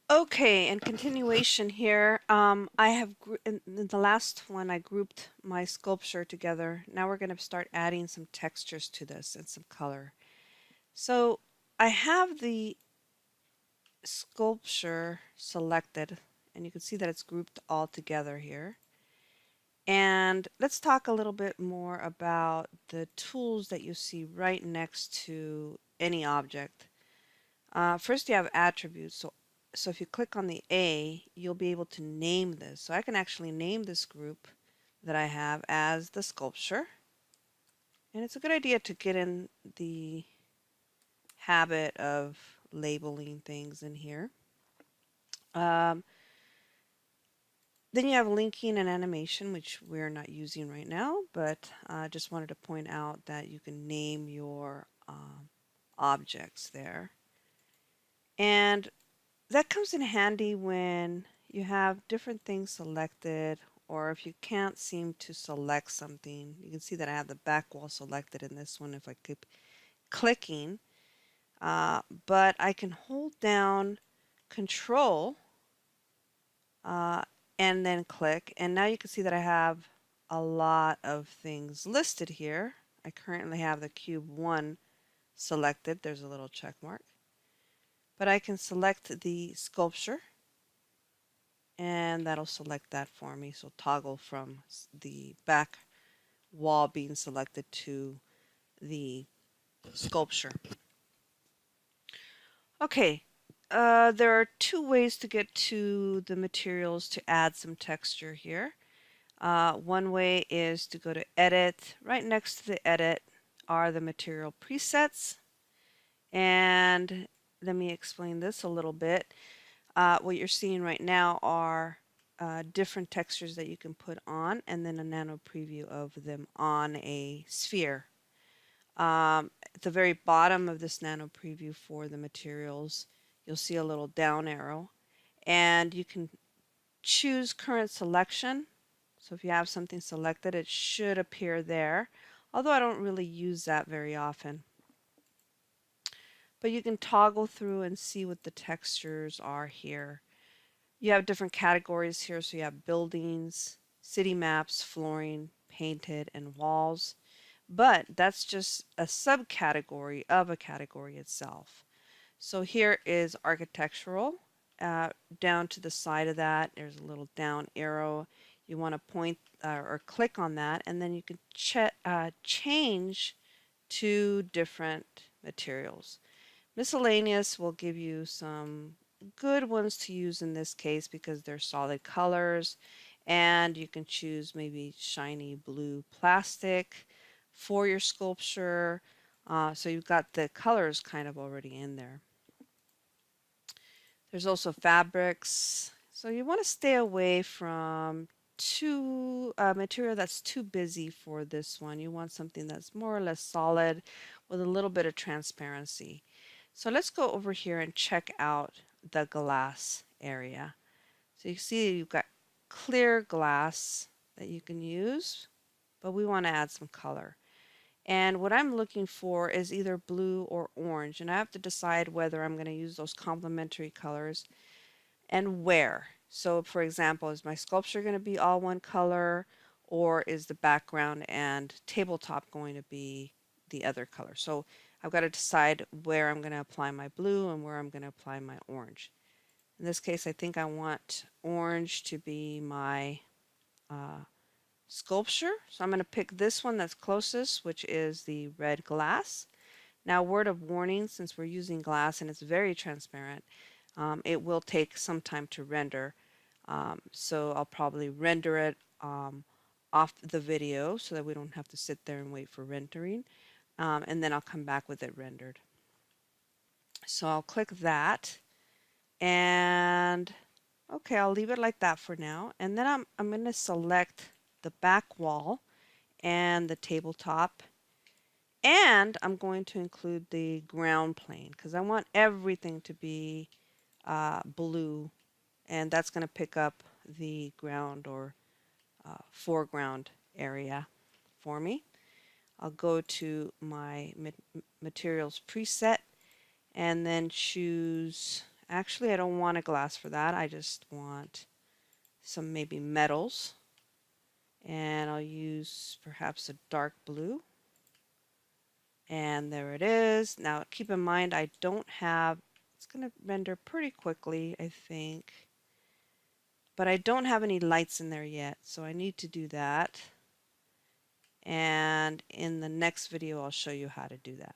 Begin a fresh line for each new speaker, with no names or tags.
Okay, in continuation here, I have in the last one I grouped my sculpture together. Now we're going to start adding some textures to this and some color. So I have the sculpture selected, and you can see that it's grouped all together here. And let's talk a little bit more about the tools that you see right next to any object. First, you have attributes. So if you click on the A, you'll be able to name this. So I can actually name this group that I have as the sculpture. And it's a good idea to get in the habit of labeling things in here. Um, then you have linking and animation, which we're not using right now, but I just wanted to point out that you can name your objects there. And that comes in handy when you have different things selected, or if you can't seem to select something. You can see that I have the back wall selected in this one if I keep clicking, but I can hold down Control uh, and then click, and now you can see that I have a lot of things listed here. I currently have the cube 1 selected. There's a little check mark, but I can select the sculpture and that'll select that for me. So toggle from the back wall being selected to the sculpture. Okay, there are two ways to get to the materials to add some texture here. One way is to go to Edit. Right next to the Edit are the material presets. And let me explain this a little bit. What you're seeing right now are different textures that you can put on, and then a nano preview of them on a sphere. At the very bottom of this nano preview for the materials, you'll see a little down arrow, and you can choose current selection. So if you have something selected, it should appear there, although I don't really use that very often. But you can toggle through and see what the textures are here. You have different categories here, so you have buildings, city maps, flooring, painted, and walls. But that's just a subcategory of a category itself. So here is architectural. Down to the side of that, there's a little down arrow. You want to point or click on that, and then you can change to different materials. Miscellaneous will give you some good ones to use in this case because they're solid colors, and you can choose maybe shiny blue plastic for your sculpture. So you've got the colors kind of already in there. There's also fabrics. So you want to stay away from material that's too busy for this one. You want something that's more or less solid with a little bit of transparency. So let's go over here and check out the glass area. So you see you've got clear glass that you can use, but we want to add some color. And what I'm looking for is either blue or orange, and I have to decide whether I'm going to use those complementary colors and where. So for example, is my sculpture going to be all one color, or is the background and tabletop going to be the other color? So I've got to decide where I'm going to apply my blue and where I'm going to apply my orange. In this case, I think I want orange to be my sculpture. So I'm going to pick this one that's closest, which is the red glass. Now, word of warning, since we're using glass and it's very transparent, it will take some time to render. So I'll probably render it off the video so that we don't have to sit there and wait for rendering. And then I'll come back with it rendered. So I'll click that, and okay, I'll leave it like that for now. And then I'm going to select the back wall and the tabletop, and I'm going to include the ground plane because I want everything to be blue, and that's going to pick up the ground or foreground area for me. I'll go to my materials preset and then choose Actually, I don't want a glass for that. I just want some maybe metals. And I'll use perhaps a dark blue. And there it is. Now keep in mind I don't have, it's going to render pretty quickly, I think. But I don't have any lights in there yet, so I need to do that. And in the next video I'll show you how to do that.